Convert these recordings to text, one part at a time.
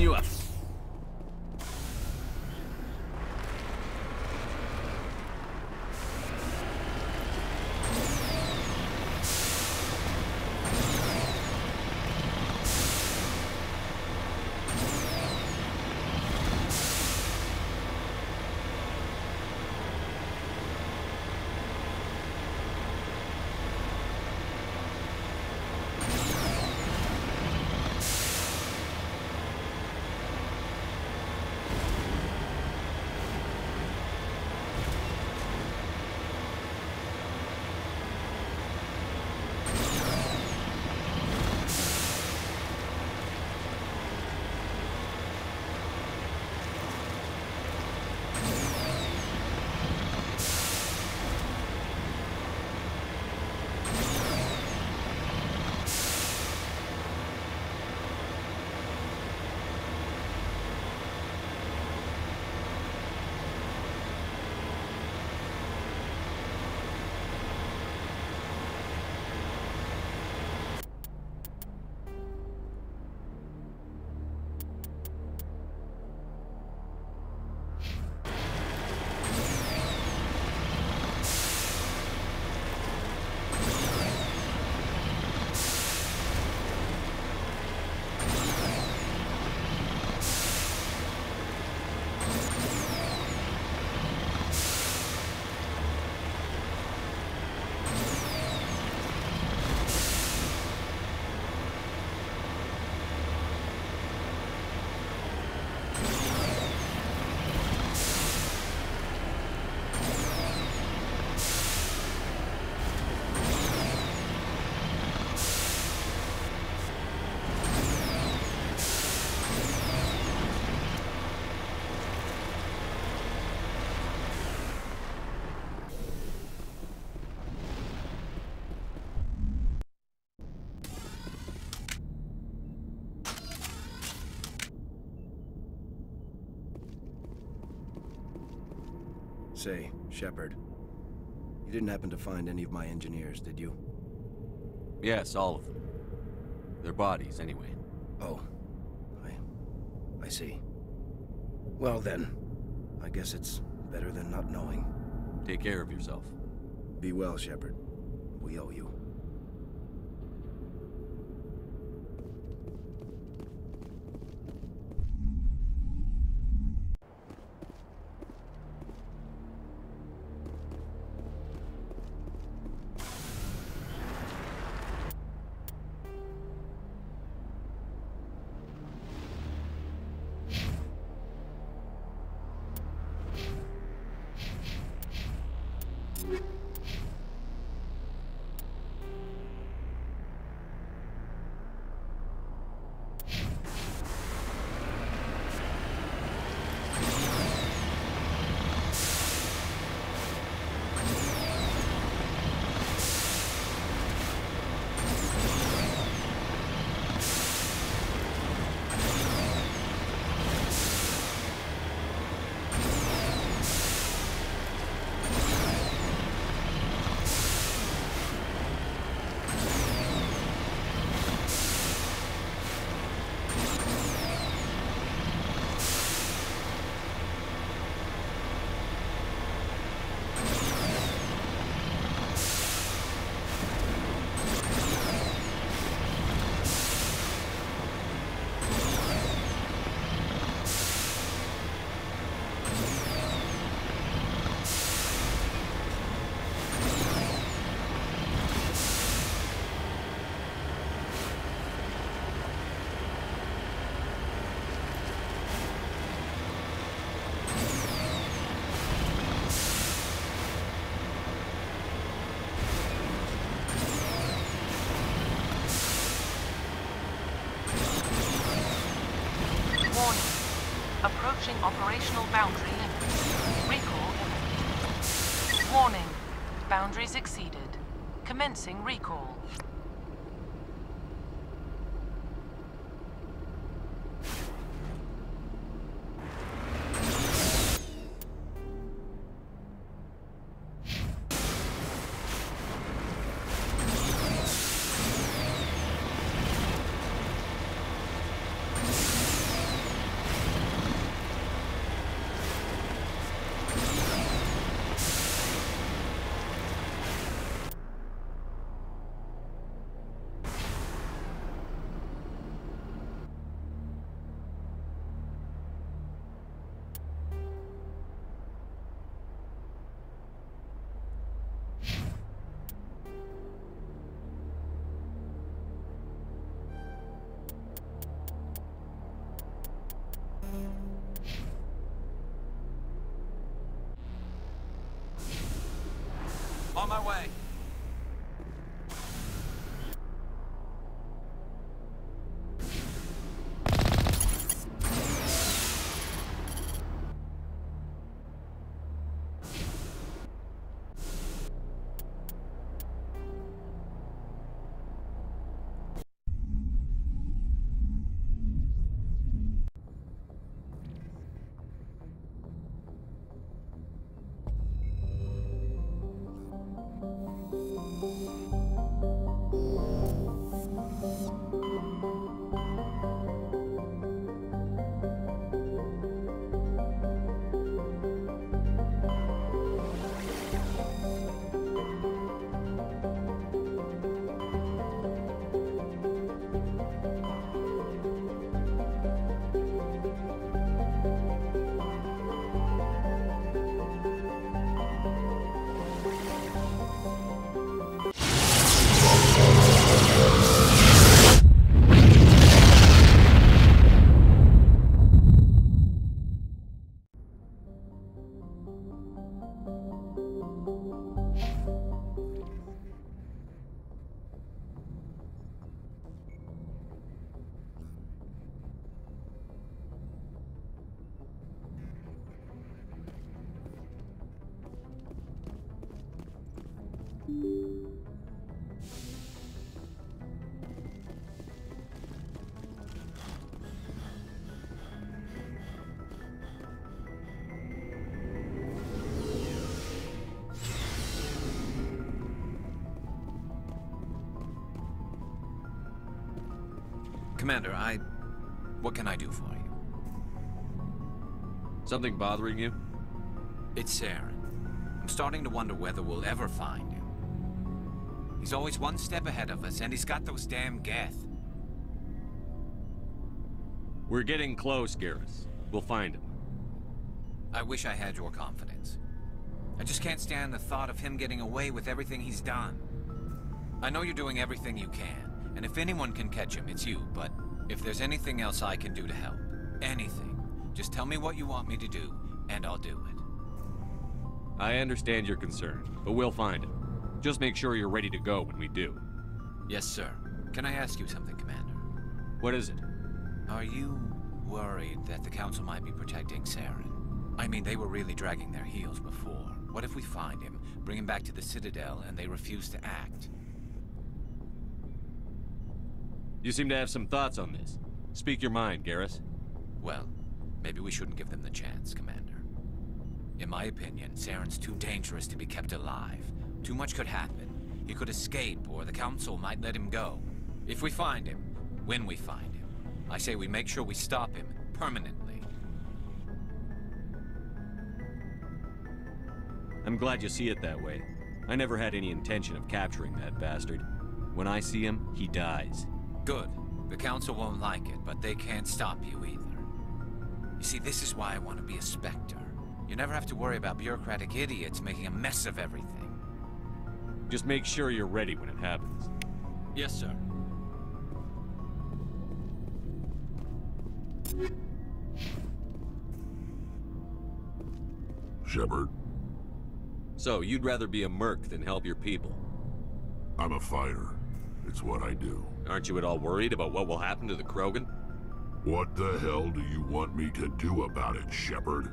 you up. Say, Shepard, you didn't happen to find any of my engineers, did you? Yes, all of them. Their bodies, anyway. Oh. I see. Well then, I guess it's better than not knowing. Take care of yourself. Be well, Shepard. We owe you. Approaching operational boundary limit. Recall imminent. Warning. Boundaries exceeded. Commencing recall. my way. Commander, what can I do for you? Something bothering you? It's Saren. I'm starting to wonder whether we'll ever find him. He's always one step ahead of us, and he's got those damn Geth. We're getting close, Garrus. We'll find him. I wish I had your confidence. I just can't stand the thought of him getting away with everything he's done. I know you're doing everything you can, and if anyone can catch him, it's you, but if there's anything else I can do to help, anything, just tell me what you want me to do, and I'll do it. I understand your concern, but we'll find him. Just make sure you're ready to go when we do. Yes, sir. Can I ask you something, Commander? What is it? Are you worried that the Council might be protecting Saren? I mean, they were really dragging their heels before. What if we find him, bring him back to the Citadel, and they refuse to act? You seem to have some thoughts on this. Speak your mind, Garrus. Well, maybe we shouldn't give them the chance, Commander. In my opinion, Saren's too dangerous to be kept alive. Too much could happen. He could escape, or the Council might let him go. If we find him, when we find him, I say we make sure we stop him, permanently. I'm glad you see it that way. I never had any intention of capturing that bastard. When I see him, he dies. Good. The Council won't like it, but they can't stop you either. You see, this is why I want to be a Spectre. You never have to worry about bureaucratic idiots making a mess of everything. Just make sure you're ready when it happens. Yes, sir. Shepard, So, you'd rather be a merc than help your people? I'm a fighter. It's what I do. Aren't you at all worried about what will happen to the Krogan? What the hell do you want me to do about it, Shepard?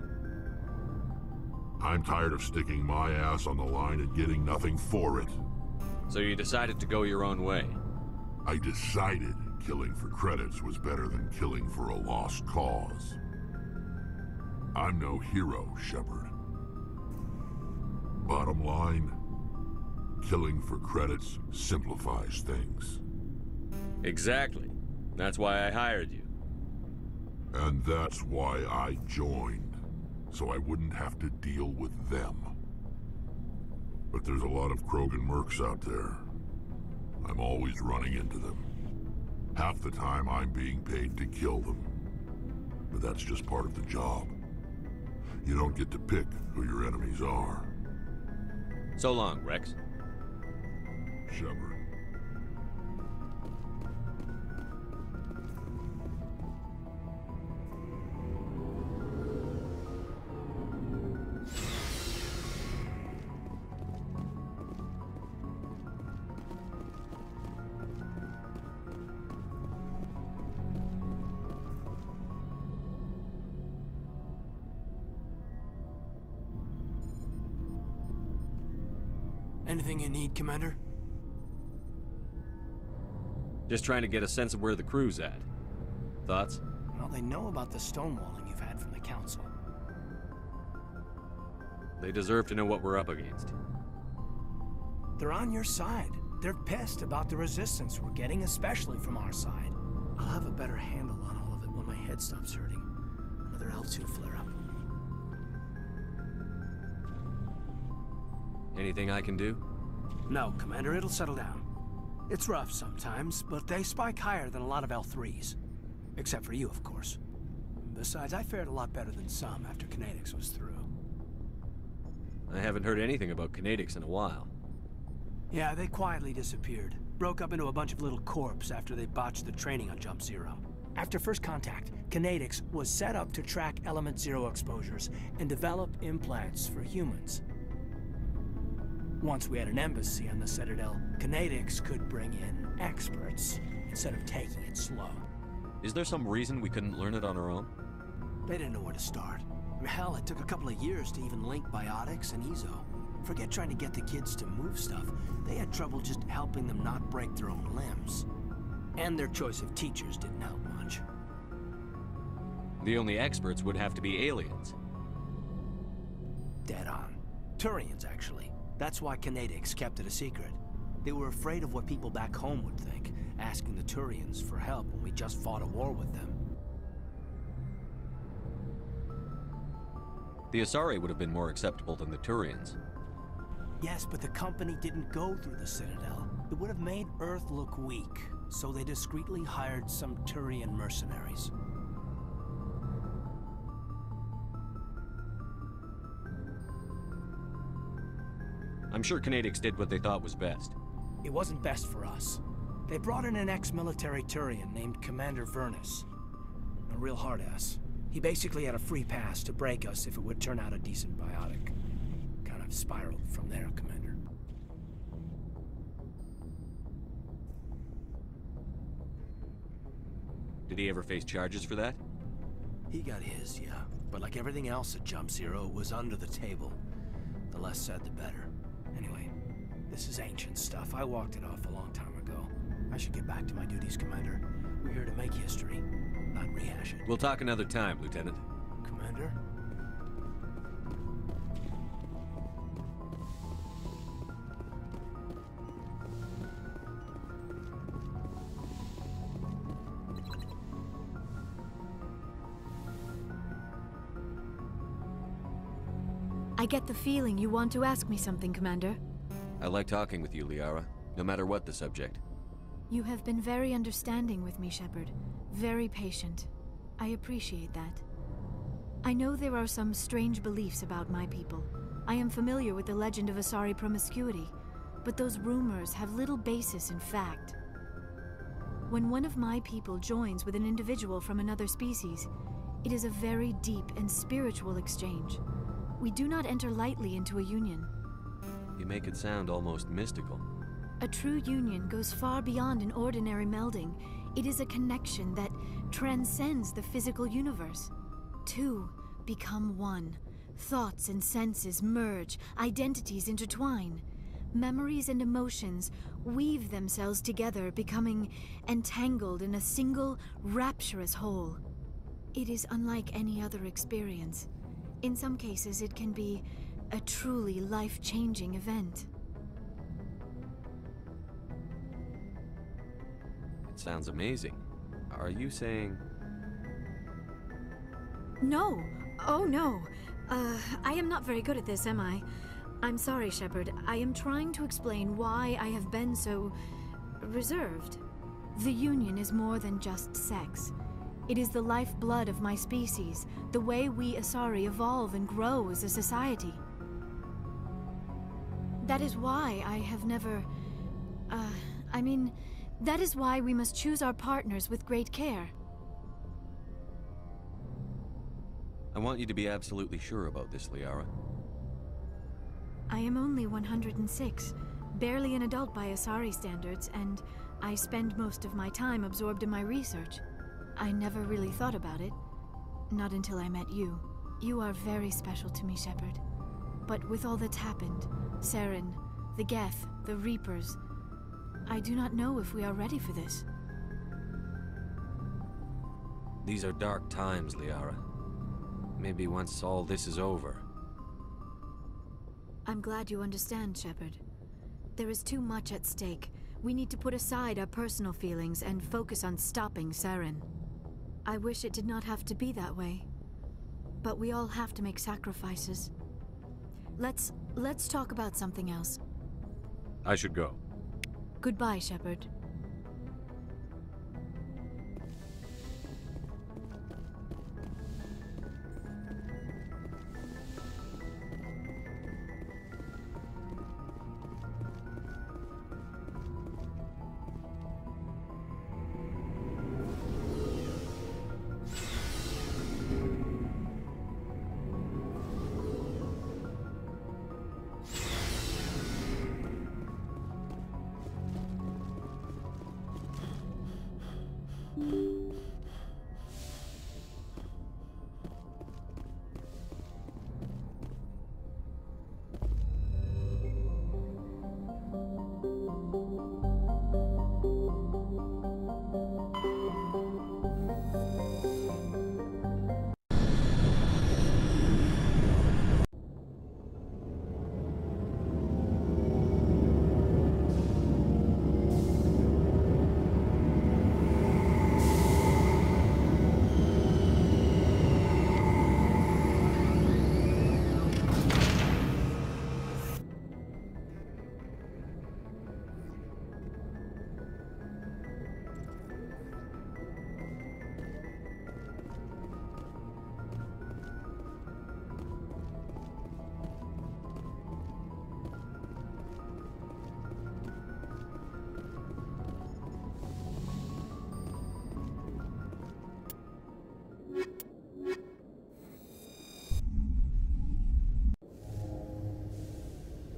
I'm tired of sticking my ass on the line and getting nothing for it. So you decided to go your own way? I decided killing for credits was better than killing for a lost cause. I'm no hero, Shepard. Bottom line, killing for credits simplifies things. Exactly. That's why I hired you. And that's why I joined, so I wouldn't have to deal with them. But there's a lot of Krogan mercs out there. I'm always running into them. Half the time I'm being paid to kill them. But that's just part of the job. You don't get to pick who your enemies are. So long, Rex. Shepard. Anything you need, Commander? Just trying to get a sense of where the crew's at. Thoughts? Well, they know about the stonewalling you've had from the Council. They deserve to know what we're up against. They're on your side. They're pissed about the resistance we're getting, especially from our side. I'll have a better handle on all of it when my head stops hurting. Another L2 flare-up. Anything I can do? No, Commander, it'll settle down. It's rough sometimes, but they spike higher than a lot of L3s. Except for you, of course. Besides, I fared a lot better than some after Kinetics was through. I haven't heard anything about Kinetics in a while. Yeah, they quietly disappeared. Broke up into a bunch of little corps after they botched the training on Jump Zero. After first contact, Kinetics was set up to track Element Zero exposures and develop implants for humans. Once we had an embassy on the Citadel, Kinetics could bring in experts instead of taking it slow. Is there some reason we couldn't learn it on our own? They didn't know where to start. Hell, it took a couple of years to even link biotics and EZO. Forget trying to get the kids to move stuff. They had trouble just helping them not break their own limbs. And their choice of teachers didn't help much. The only experts would have to be aliens. Dead on. Turians, actually. That's why Kinetics kept it a secret. They were afraid of what people back home would think, asking the Turians for help when we just fought a war with them. The Asari would have been more acceptable than the Turians. Yes, but the company didn't go through the Citadel. It would have made Earth look weak, so they discreetly hired some Turian mercenaries. I'm sure Kinetics did what they thought was best. It wasn't best for us. They brought in an ex-military Turian named Commander Vernus. A real hard-ass. He basically had a free pass to break us if it would turn out a decent biotic. Kind of spiraled from there, Commander. Did he ever face charges for that? He got his, yeah. But like everything else at Jump Zero, it was under the table. The less said, the better. Anyway, this is ancient stuff. I walked it off a long time ago. I should get back to my duties, Commander. We're here to make history, not rehash it. We'll talk another time, Lieutenant. Commander? I get the feeling you want to ask me something, Commander. I like talking with you, Liara, no matter what the subject. You have been very understanding with me, Shepard. Very patient. I appreciate that. I know there are some strange beliefs about my people. I am familiar with the legend of Asari promiscuity, but those rumors have little basis in fact. When one of my people joins with an individual from another species, it is a very deep and spiritual exchange. We do not enter lightly into a union. You make it sound almost mystical. A true union goes far beyond an ordinary melding. It is a connection that transcends the physical universe. Two become one. Thoughts and senses merge, identities intertwine. Memories and emotions weave themselves together, becoming entangled in a single, rapturous whole. It is unlike any other experience. In some cases, it can be a truly life-changing event. It sounds amazing. Are you saying... No. Oh, no. I am not very good at this, am I? I'm sorry, Shepard. I am trying to explain why I have been so... reserved. The Union is more than just sex. It is the lifeblood of my species, the way we Asari evolve and grow as a society. That is why I have never... that is why we must choose our partners with great care. I want you to be absolutely sure about this, Liara. I am only 106, barely an adult by Asari standards, and I spend most of my time absorbed in my research. I never really thought about it. Not until I met you. You are very special to me, Shepard. But with all that's happened, Saren, the Geth, the Reapers. I do not know if we are ready for this. These are dark times, Liara. Maybe once all this is over. I'm glad you understand, Shepard. There is too much at stake. We need to put aside our personal feelings and focus on stopping Saren. I wish it did not have to be that way. But we all have to make sacrifices. Let's talk about something else. I should go. Goodbye, Shepard.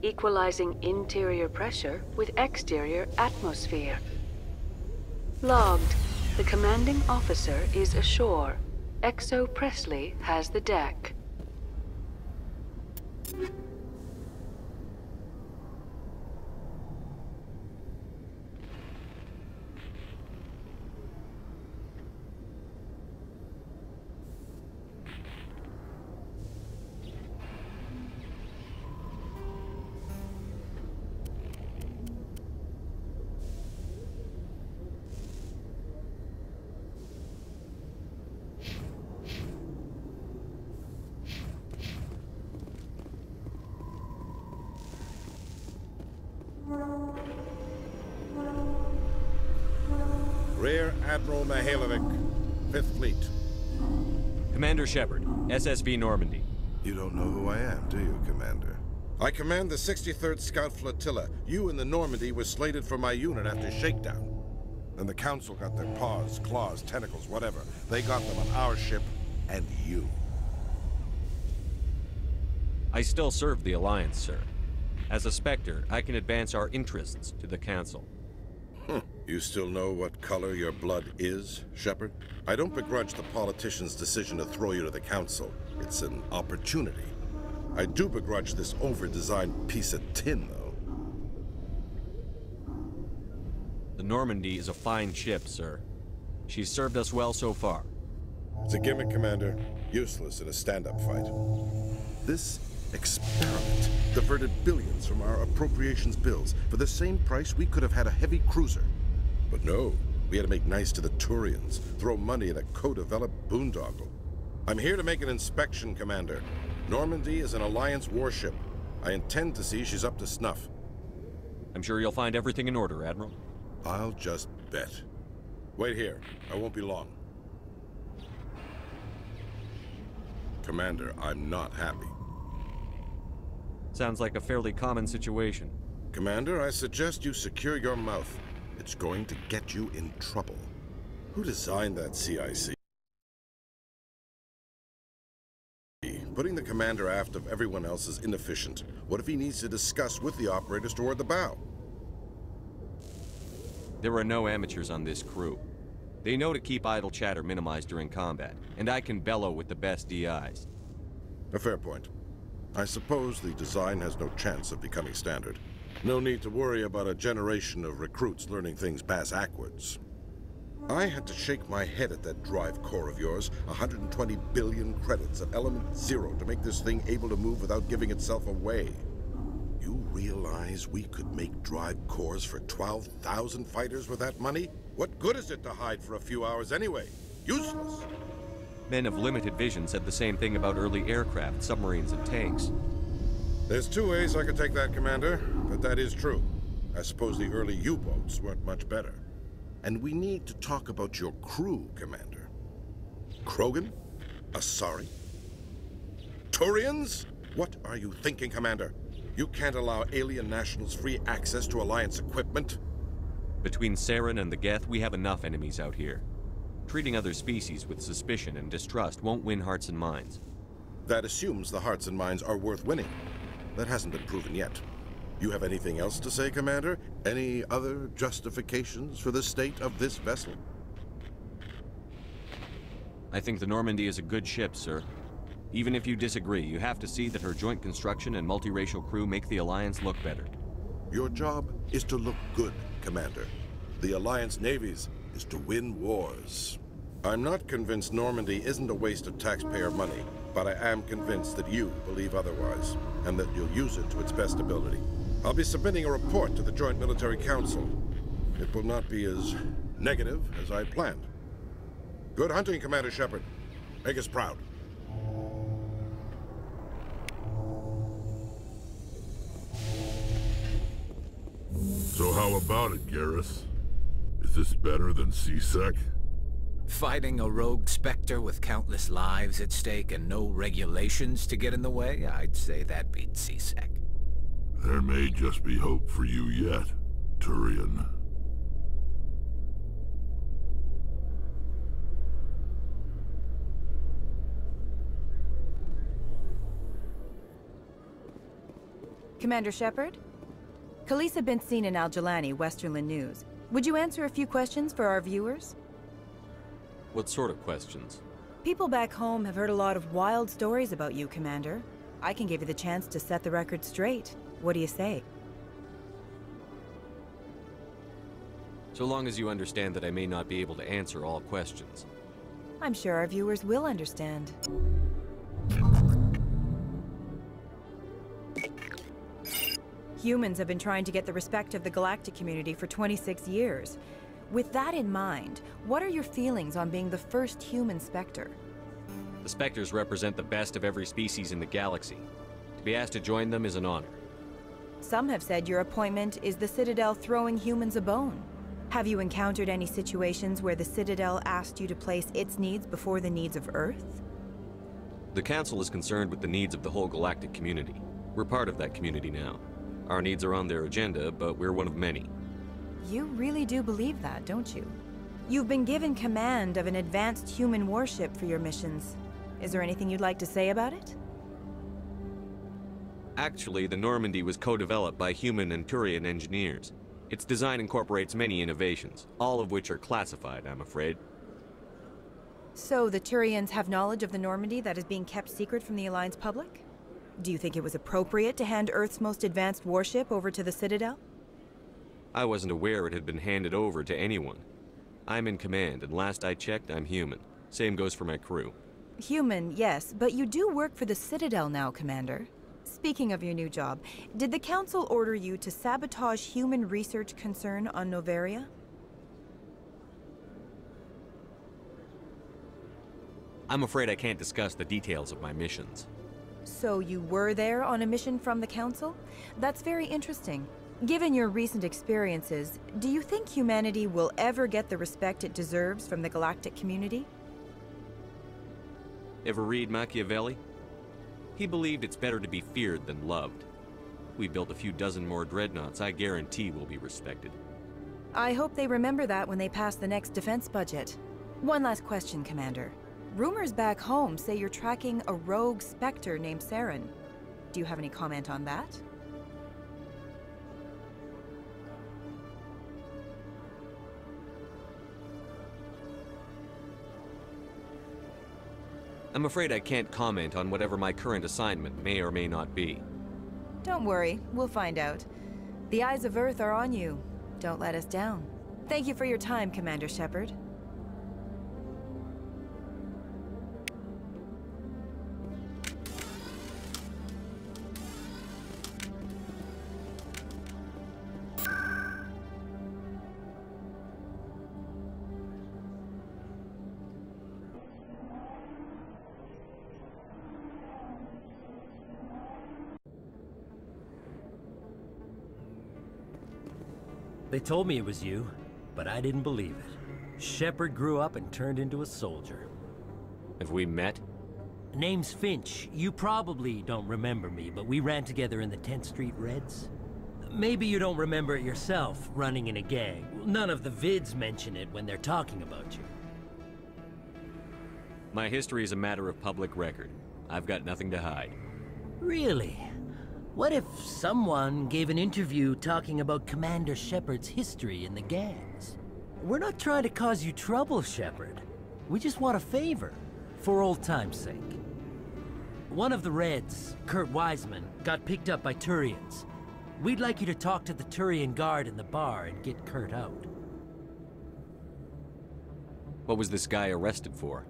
Equalizing interior pressure with exterior atmosphere. Logged. The commanding officer is ashore. Exo Presley has the deck. Rear Admiral Mihailovic, 5th Fleet. Commander Shepard, SSV Normandy. You don't know who I am, do you, Commander? I command the 63rd Scout Flotilla. You and the Normandy were slated for my unit after shakedown. Then the Council got their paws, claws, tentacles, whatever. They got them on our ship, and you. I still serve the Alliance, sir. As a Spectre, I can advance our interests to the Council. You still know what color your blood is, Shepard? I don't begrudge the politician's decision to throw you to the Council. It's an opportunity. I do begrudge this over-designed piece of tin, though. The Normandy is a fine ship, sir. She's served us well so far. It's a gimmick, Commander. Useless in a stand-up fight. This experiment diverted billions from our appropriations bills. For the same price, we could have had a heavy cruiser. But no, we had to make nice to the Turians, throw money at a co-developed boondoggle. I'm here to make an inspection, Commander. Normandy is an Alliance warship. I intend to see she's up to snuff. I'm sure you'll find everything in order, Admiral. I'll just bet. Wait here. I won't be long. Commander, I'm not happy. Sounds like a fairly common situation. Commander, I suggest you secure your mouth. It's going to get you in trouble. Who designed that CIC? Putting the commander aft of everyone else is inefficient. What if he needs to discuss with the operators toward the bow? There are no amateurs on this crew. They know to keep idle chatter minimized during combat, and I can bellow with the best DIs. A fair point. I suppose the design has no chance of becoming standard. No need to worry about a generation of recruits learning things bass-ackwards. I had to shake my head at that drive core of yours. 120 billion credits of element 0 to make this thing able to move without giving itself away. You realize we could make drive cores for 12,000 fighters with that money? What good is it to hide for a few hours anyway? Useless! Men of limited vision said the same thing about early aircraft, submarines, and tanks. There's two ways I could take that, Commander, but that is true. I suppose the early U-boats weren't much better. And we need to talk about your crew, Commander. Krogan? Asari? Turians? What are you thinking, Commander? You can't allow alien nationals free access to Alliance equipment? Between Saren and the Geth, we have enough enemies out here. Treating other species with suspicion and distrust won't win hearts and minds. That assumes the hearts and minds are worth winning. That hasn't been proven yet. You have anything else to say, Commander? Any other justifications for the state of this vessel? I think the Normandy is a good ship, sir. Even if you disagree, you have to see that her joint construction and multiracial crew make the Alliance look better. Your job is to look good, Commander. The Alliance navies is to win wars. I'm not convinced Normandy isn't a waste of taxpayer money, but I am convinced that you believe otherwise, and that you'll use it to its best ability. I'll be submitting a report to the Joint Military Council. It will not be as negative as I planned. Good hunting, Commander Shepard. Make us proud. So how about it, Garrus? Is this better than C-Sec? Fighting a rogue Spectre with countless lives at stake and no regulations to get in the way? I'd say that beats C-Sec. There may just be hope for you yet, Turian. Commander Shepard? Khaleesa been seen in Al-Jalani, Westerland News. Would you answer a few questions for our viewers? What sort of questions? People back home have heard a lot of wild stories about you, Commander. I can give you the chance to set the record straight. What do you say? So long as you understand that I may not be able to answer all questions. I'm sure our viewers will understand. Humans have been trying to get the respect of the galactic community for 26 years. With that in mind, what are your feelings on being the first human Spectre? The Spectres represent the best of every species in the galaxy. To be asked to join them is an honor. Some have said your appointment is the Citadel throwing humans a bone. Have you encountered any situations where the Citadel asked you to place its needs before the needs of Earth? The Council is concerned with the needs of the whole galactic community. We're part of that community now. Our needs are on their agenda, but we're one of many. You really do believe that, don't you? You've been given command of an advanced human warship for your missions. Is there anything you'd like to say about it? Actually, the Normandy was co-developed by human and Turian engineers. Its design incorporates many innovations, all of which are classified, I'm afraid. So the Turians have knowledge of the Normandy that is being kept secret from the Alliance public? Do you think it was appropriate to hand Earth's most advanced warship over to the Citadel? I wasn't aware it had been handed over to anyone. I'm in command, and last I checked, I'm human. Same goes for my crew. Human, yes, but you do work for the Citadel now, Commander. Speaking of your new job, did the Council order you to sabotage human research concern on Noveria? I'm afraid I can't discuss the details of my missions. So you were there on a mission from the Council? That's very interesting. Given your recent experiences, do you think humanity will ever get the respect it deserves from the galactic community? Ever read Machiavelli? He believed it's better to be feared than loved. We built a few dozen more dreadnoughts, I guarantee we'll be respected. I hope they remember that when they pass the next defense budget. One last question, Commander. Rumors back home say you're tracking a rogue Spectre named Saren. Do you have any comment on that? I'm afraid I can't comment on whatever my current assignment may or may not be. Don't worry, we'll find out. The eyes of Earth are on you. Don't let us down. Thank you for your time, Commander Shepard. They told me it was you, but I didn't believe it. Shepard grew up and turned into a soldier. Have we met? Name's Finch. You probably don't remember me, but we ran together in the 10th Street Reds. Maybe you don't remember it yourself, running in a gang. None of the vids mention it when they're talking about you. My history is a matter of public record. I've got nothing to hide. Really? What if someone gave an interview talking about Commander Shepard's history in the gangs? We're not trying to cause you trouble, Shepard. We just want a favor, for old time's sake. One of the Reds, Kurt Wiseman, got picked up by Turians. We'd like you to talk to the Turian guard in the bar and get Kurt out. What was this guy arrested for?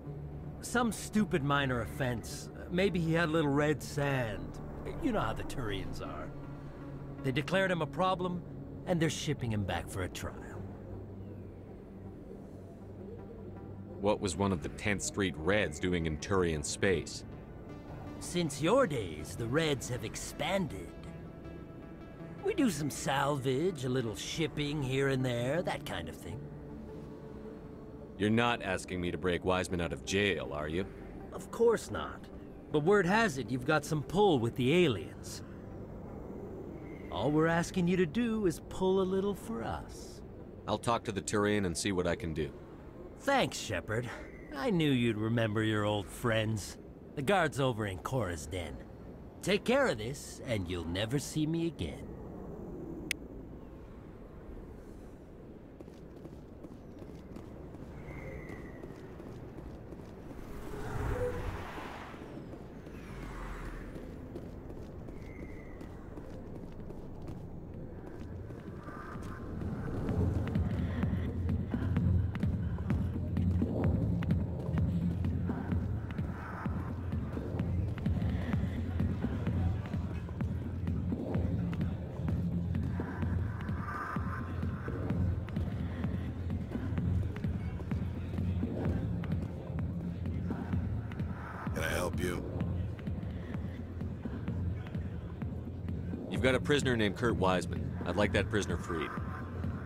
Some stupid minor offense. Maybe he had a little red sand. You know how the Turians are. They declared him a problem, and they're shipping him back for a trial. What was one of the 10th Street Reds doing in Turian space? Since your days, the Reds have expanded. We do some salvage, a little shipping here and there, that kind of thing. You're not asking me to break Wiseman out of jail, are you? Of course not. But word has it you've got some pull with the aliens. All we're asking you to do is pull a little for us. I'll talk to the Turian and see what I can do. Thanks, Shepard. I knew you'd remember your old friends. The guard's over in Cora's den. Take care of this, and you'll never see me again. You've got a prisoner named Kurt Wiseman. I'd like that prisoner freed.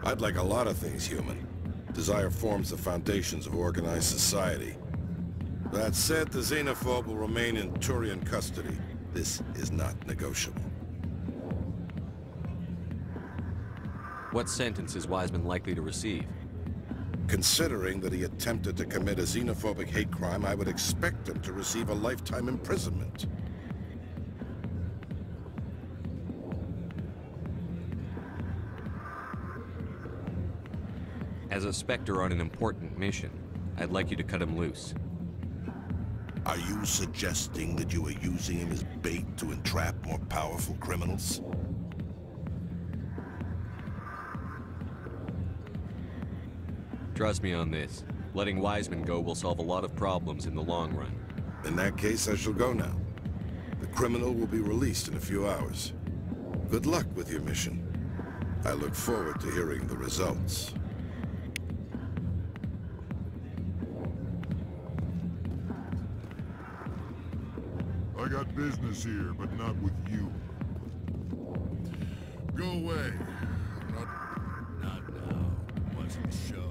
I'd like a lot of things, human. Desire forms the foundations of organized society. That said, the xenophobe will remain in Turian custody. This is not negotiable. What sentence is Wiseman likely to receive? Considering that he attempted to commit a xenophobic hate crime, I would expect him to receive a lifetime imprisonment. As a Spectre on an important mission, I'd like you to cut him loose. Are you suggesting that you are using him as bait to entrap more powerful criminals? Trust me on this. Letting Wiseman go will solve a lot of problems in the long run. In that case, I shall go now. The criminal will be released in a few hours. Good luck with your mission. I look forward to hearing the results. I got business here, but not with you. Go away. Not now. What's the show?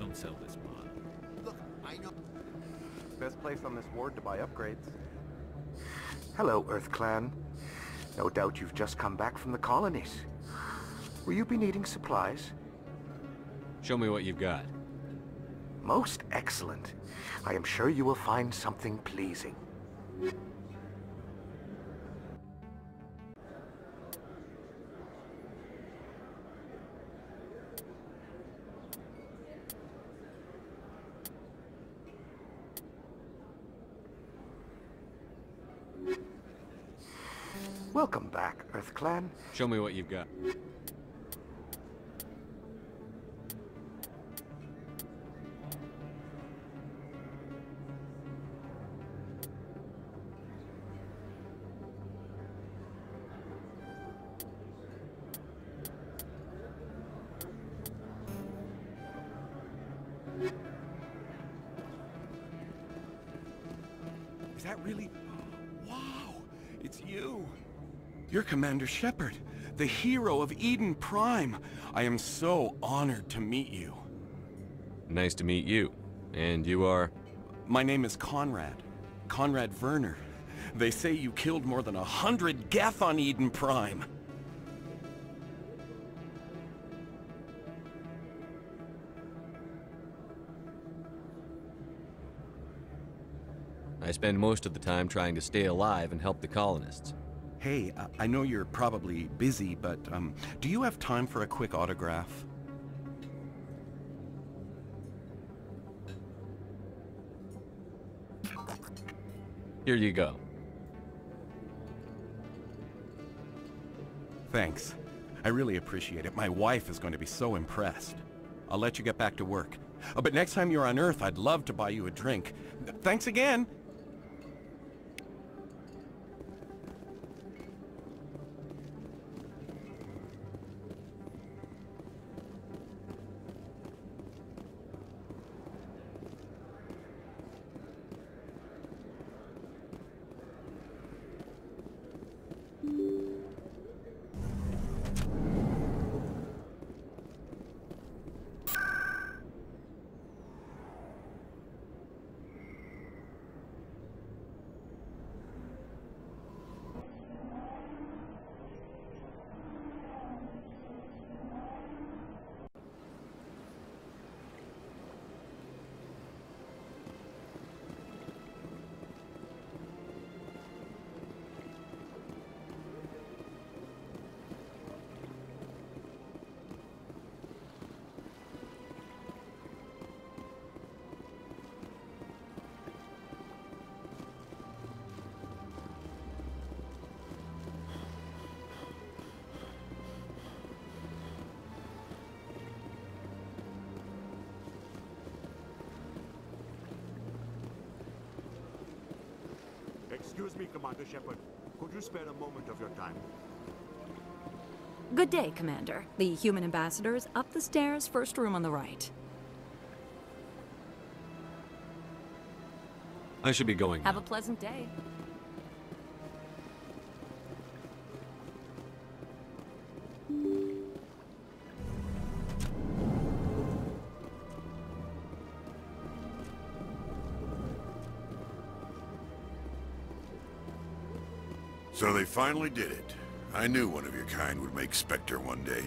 Don't sell this mod. Look, I know. Best place on this ward to buy upgrades. Hello, Earth Clan. No doubt you've just come back from the colonies. Will you be needing supplies? Show me what you've got. Most excellent. I am sure you will find something pleasing. Welcome back, Earth Clan. Show me what you've got. Is that really... Wow! It's you! You're Commander Shepard, the hero of Eden Prime. I am so honored to meet you. Nice to meet you. And you are? My name is Conrad. Conrad Werner. They say you killed more than 100 Geth on Eden Prime. I spend most of the time trying to stay alive and help the colonists. Hey, I know you're probably busy, but do you have time for a quick autograph? Here you go. Thanks. I really appreciate it. My wife is going to be so impressed. I'll let you get back to work. But next time you're on Earth, I'd love to buy you a drink. Thanks again! Excuse me, Commander Shepard. Could you spare a moment of your time? Good day, Commander. The human ambassador is up the stairs, first room on the right. I should be going now. Have a pleasant day. So they finally did it. I knew one of your kind would make Spectre one day.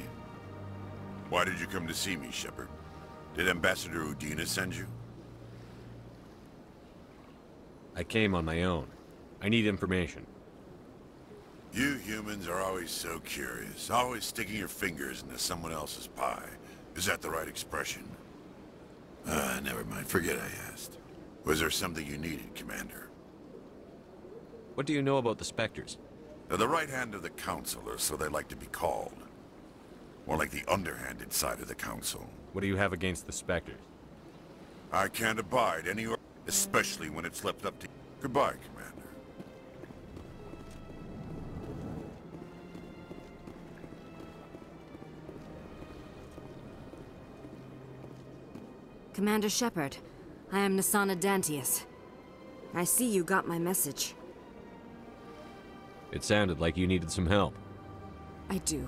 Why did you come to see me, Shepard? Did Ambassador Udina send you? I came on my own. I need information. You humans are always so curious, always sticking your fingers into someone else's pie. Is that the right expression? Never mind. Forget I asked. Was there something you needed, Commander? What do you know about the Spectres? They're the right hand of the Council, or so they like to be called. More like the underhanded side of the Council. What do you have against the Spectres? I can't abide any order, especially when it's left up to... Goodbye, Commander. Commander Shepard, I am Nasana Dantius. I see you got my message. It sounded like you needed some help. I do.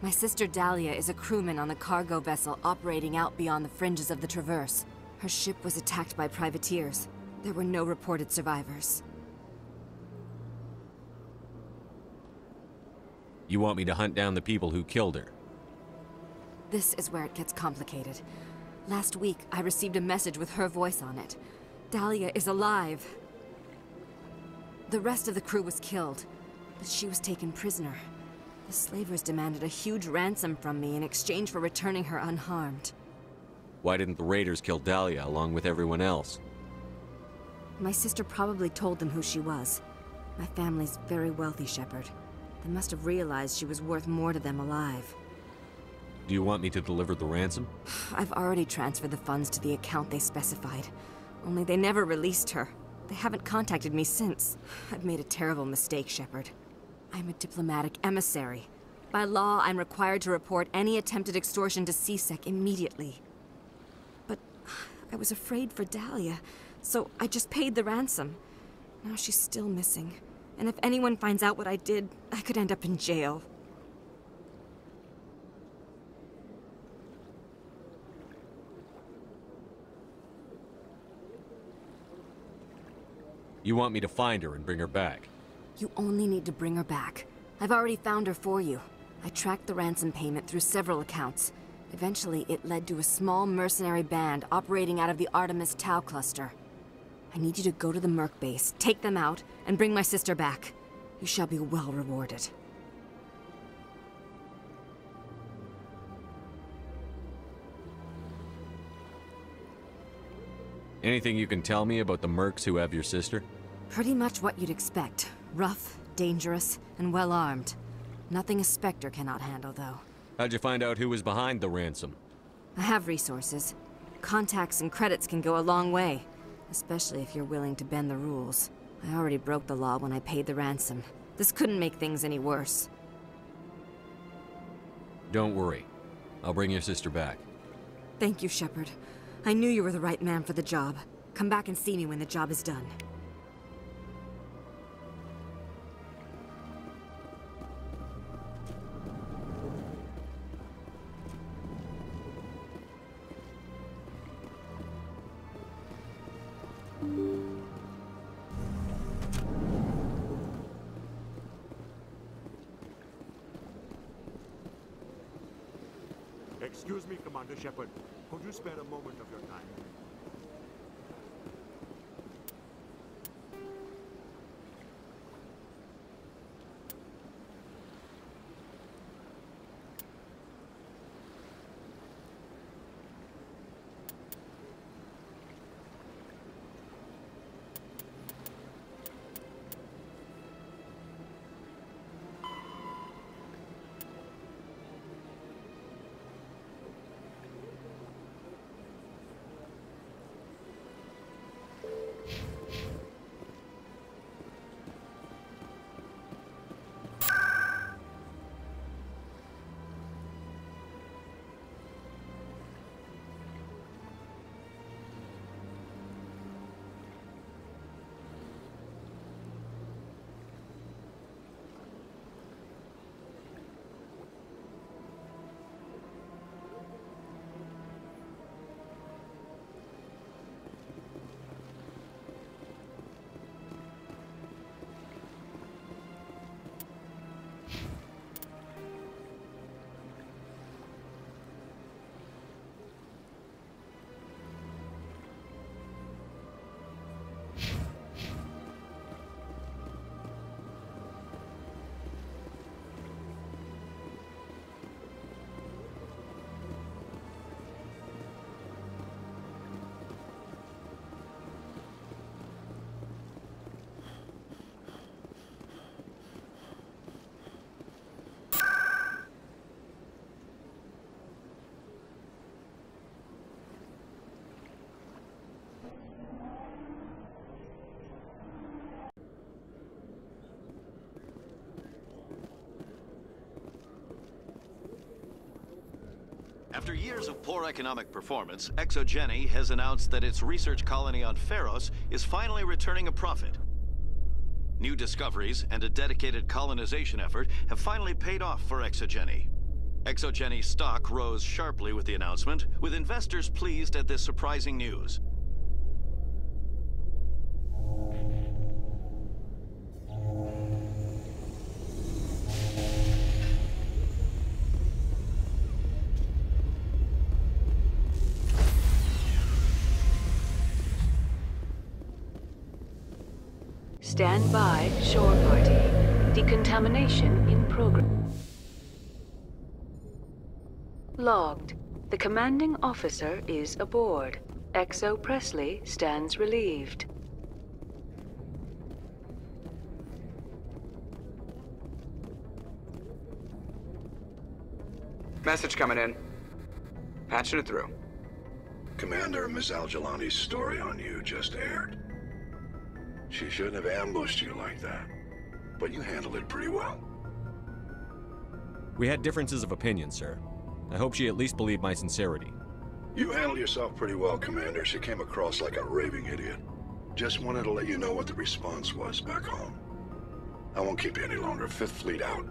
My sister Dahlia is a crewman on the cargo vessel operating out beyond the fringes of the Traverse. Her ship was attacked by privateers. There were no reported survivors. You want me to hunt down the people who killed her? This is where it gets complicated. Last week, I received a message with her voice on it. Dahlia is alive. The rest of the crew was killed, but she was taken prisoner. The slavers demanded a huge ransom from me in exchange for returning her unharmed. Why didn't the raiders kill Dahlia along with everyone else? My sister probably told them who she was. My family's very wealthy, Shepard. They must have realized she was worth more to them alive. Do you want me to deliver the ransom? I've already transferred the funds to the account they specified. Only they never released her. They haven't contacted me since. I've made a terrible mistake, Shepard. I'm a diplomatic emissary. By law, I'm required to report any attempted extortion to CSEC immediately. But I was afraid for Dahlia, so I just paid the ransom. Now she's still missing. And if anyone finds out what I did, I could end up in jail. You want me to find her and bring her back? You only need to bring her back. I've already found her for you. I tracked the ransom payment through several accounts. Eventually, it led to a small mercenary band operating out of the Artemis Tau cluster. I need you to go to the Merc base, take them out, and bring my sister back. You shall be well rewarded. Anything you can tell me about the mercs who have your sister? Pretty much what you'd expect. Rough, dangerous, and well-armed. Nothing a Spectre cannot handle, though. How'd you find out who was behind the ransom? I have resources. Contacts and credits can go a long way. Especially if you're willing to bend the rules. I already broke the law when I paid the ransom. This couldn't make things any worse. Don't worry. I'll bring your sister back. Thank you, Shepard. I knew you were the right man for the job. Come back and see me when the job is done. Excuse me, Commander Shepard. Could you spare a moment of your time? After years of poor economic performance, ExoGeni has announced that its research colony on Pharos is finally returning a profit. New discoveries and a dedicated colonization effort have finally paid off for ExoGeni. ExoGeni stock rose sharply with the announcement, with investors pleased at this surprising news. Stand by, shore party. Decontamination in progress. Logged. The commanding officer is aboard. Exo Presley stands relieved. Message coming in. Patching it through. Commander, Miss Al-Jalani's story on you just aired. She shouldn't have ambushed you like that, but you handled it pretty well. We had differences of opinion, sir. I hope she at least believed my sincerity. You handled yourself pretty well, Commander. She came across like a raving idiot. Just wanted to let you know what the response was back home. I won't keep you any longer. Fifth Fleet out.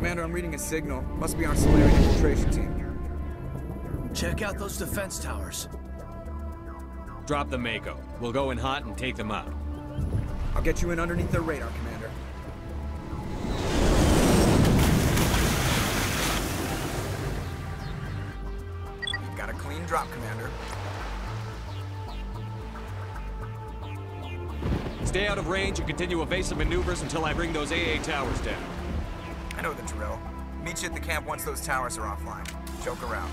Commander, I'm reading a signal. Must be our Solarian infiltration team. Check out those defense towers. Drop the Mako. We'll go in hot and take them out. I'll get you in underneath their radar, Commander. You've got a clean drop, Commander. Stay out of range and continue evasive maneuvers until I bring those AA towers down. I know the drill. Meet you at the camp once those towers are offline. Joke around.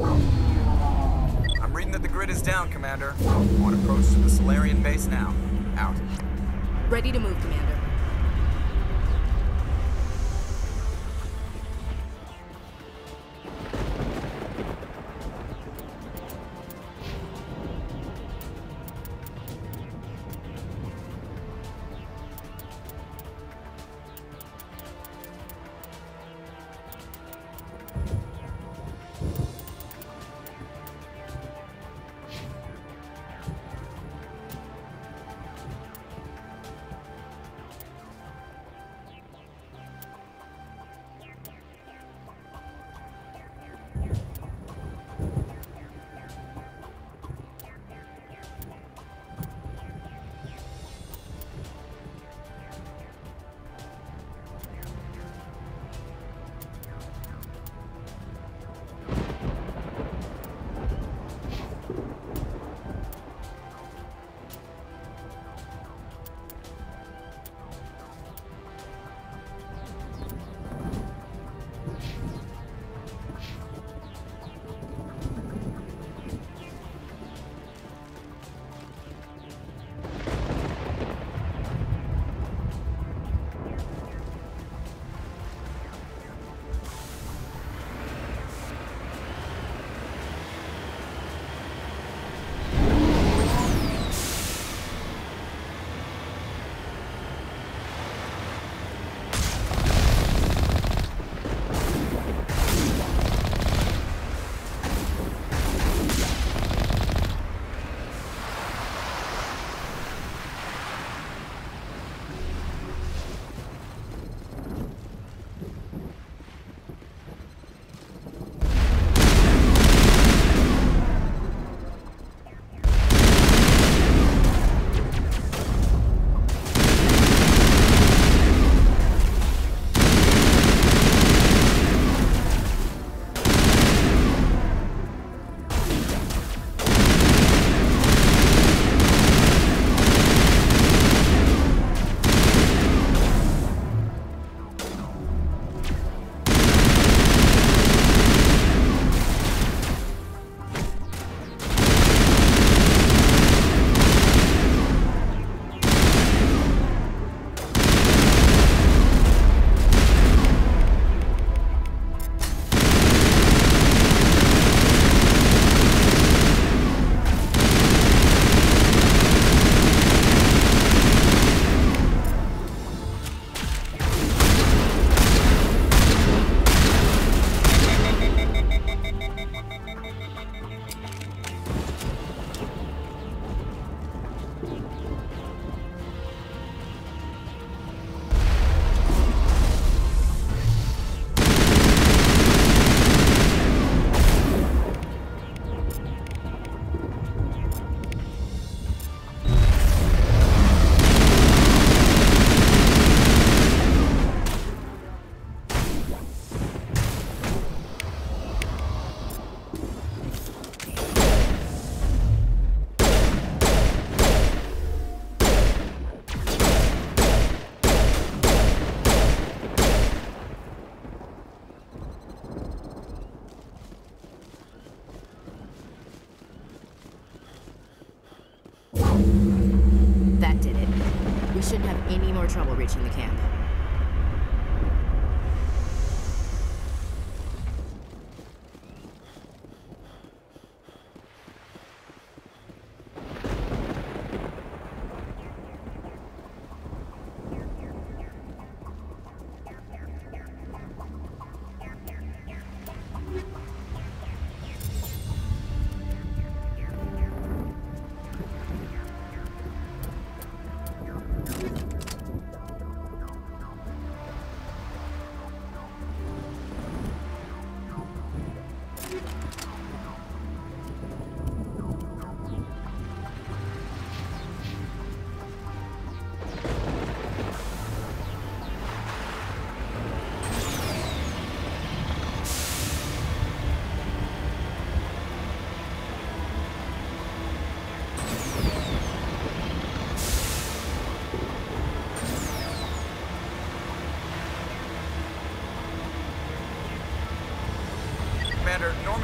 I'm reading that the grid is down, Commander. On approach to the Solarian base now. Out. Ready to move, Commander. We shouldn't have any more trouble reaching the camp.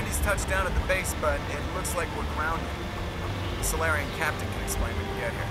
Somebody's touched down at the base, but it looks like we're grounded. The Solarian captain can explain when you get here.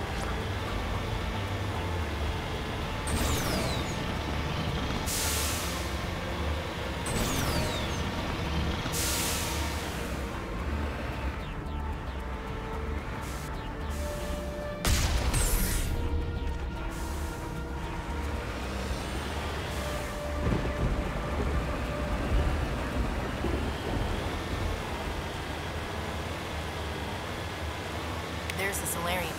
There's the Solarian